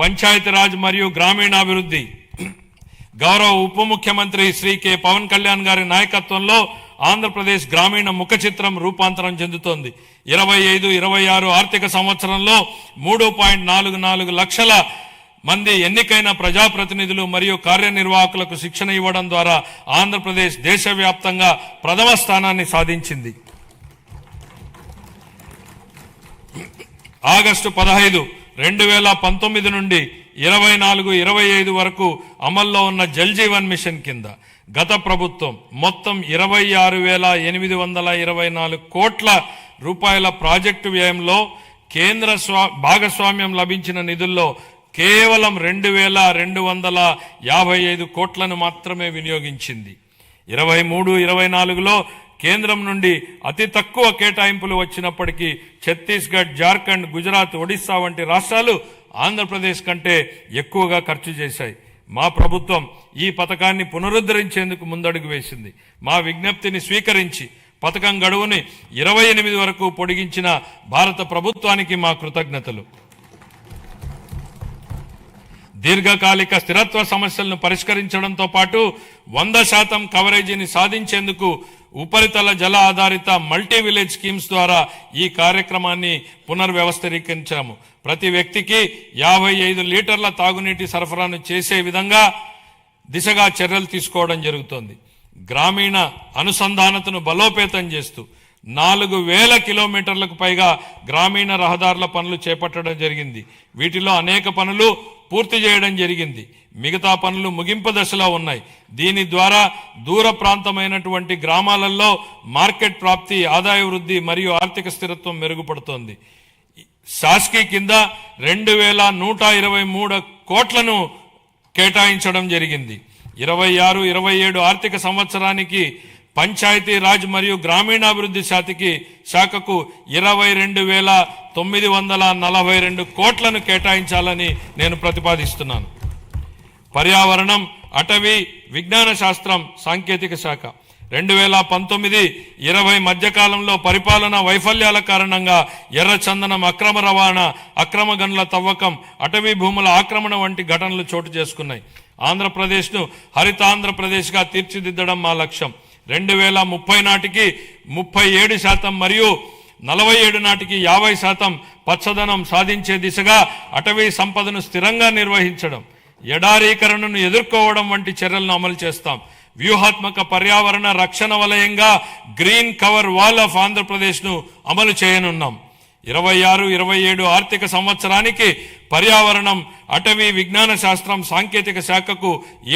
పంచాయతీరాజ్ మరియు గ్రామీణాభివృద్ధి గౌరవ ఉప ముఖ్యమంత్రి శ్రీ కె పవన్ కళ్యాణ్ గారి నాయకత్వంలో ఆంధ్రప్రదేశ్ గ్రామీణ ముఖ చిత్రం రూపాంతరం చెందుతోంది. 25-26 ఆర్థిక సంవత్సరంలో 3.44 లక్షల మంది ఎన్నికైన ప్రజాప్రతినిధులు మరియు కార్యనిర్వాహకులకు శిక్షణ ఇవ్వడం ద్వారా ఆంధ్రప్రదేశ్ దేశవ్యాప్తంగా ప్రథమ స్థానాన్ని సాధించింది. ఆగస్టు 15, 2019 నుండి 24-25 వరకు అమల్లో ఉన్న జల్ జీవన్ మిషన్ కింద గత ప్రభుత్వం మొత్తం 26,824 కోట్ల రూపాయల ప్రాజెక్టు వ్యయంలో కేంద్ర భాగస్వామ్యం లభించిన నిధుల్లో కేవలం 2,255 కోట్లను మాత్రమే వినియోగించింది. 23-24లో కేంద్రం నుండి అతి తక్కువ కేటాయింపులు వచ్చినప్పటికీ ఛత్తీస్గఢ్, జార్ఖండ్, గుజరాత్, ఒడిశా వంటి రాష్ట్రాలు ఆంధ్రప్రదేశ్ కంటే ఎక్కువగా ఖర్చు చేశాయి. మా ప్రభుత్వం ఈ పథకాన్ని పునరుద్ధరించేందుకు ముందడుగు వేసింది. మా విజ్ఞప్తిని స్వీకరించి పథకం గడువుని 28 వరకు పొడిగించిన భారత ప్రభుత్వానికి మా కృతజ్ఞతలు. దీర్ఘకాలిక స్థిరత్వ సమస్యలను పరిష్కరించడంతో పాటు 100% కవరేజీని సాధించేందుకు ఉపరితల జల ఆధారిత మల్టీ విలేజ్ స్కీమ్స్ ద్వారా ఈ కార్యక్రమాన్ని పునర్వ్యవస్థీకరించాము. ప్రతి వ్యక్తికి 55 లీటర్ల తాగునీటి సరఫరాను చేసే విధంగా దిశగా చర్యలు తీసుకోవడం జరుగుతోంది. గ్రామీణ అనుసంధానతను బలోపేతం చేస్తూ 4,000 కిలోమీటర్లకు పైగా గ్రామీణ రహదారుల పనులు చేపట్టడం జరిగింది. వీటిలో అనేక పనులు పూర్తి చేయడం జరిగింది. మిగతా పనులు ముగింపు దశలో ఉన్నాయి. దీని ద్వారా దూర ప్రాంతమైనటువంటి గ్రామాలలో మార్కెట్ ప్రాప్తి, ఆదాయ వృద్ధి మరియు ఆర్థిక స్థిరత్వం మెరుగుపడుతోంది. శాస్కీ కింద 2,123 కోట్లను కేటాయించడం జరిగింది. 26-27 ఆర్థిక సంవత్సరానికి పంచాయతీ రాజ్ మరియు గ్రామీణాభివృద్ధి శాఖకు 22,942 కోట్లను కేటాయించాలని నేను ప్రతిపాదిస్తున్నాను. పర్యావరణం, అటవీ, విజ్ఞాన శాస్త్రం, సాంకేతిక శాఖ 2019-20 మధ్యకాలంలో పరిపాలనా వైఫల్యాల కారణంగా ఎర్రచందనం అక్రమ రవాణా, అక్రమ గనుల తవ్వకం, అటవీ భూముల ఆక్రమణ వంటి ఘటనలు చోటు చేసుకున్నాయి. ఆంధ్రప్రదేశ్ను హరితాంధ్రప్రదేశ్గా తీర్చిదిద్దడం మా లక్ష్యం. 2030 నాటికి 37% మరియు 47 నాటికి 50% పచ్చదనం సాధించే దిశగా అటవీ సంపదను స్థిరంగా నిర్వహించడం, ఎడారీకరణను ఎదుర్కోవడం వంటి చర్యలను అమలు చేస్తాం. వ్యూహాత్మక పర్యావరణ రక్షణ వలయంగా గ్రీన్ కవర్ వాల్ ఆఫ్ ఆంధ్రప్రదేశ్ను అమలు చేయనున్నాం. 26-27 ఆర్థిక సంవత్సరానికి పర్యావరణం, అటవీ, విజ్ఞాన శాస్త్రం, సాంకేతిక శాఖకు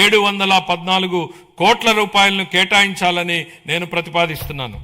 714 కోట్ల రూపాయలను కేటాయించాలని నేను ప్రతిపాదిస్తున్నాను.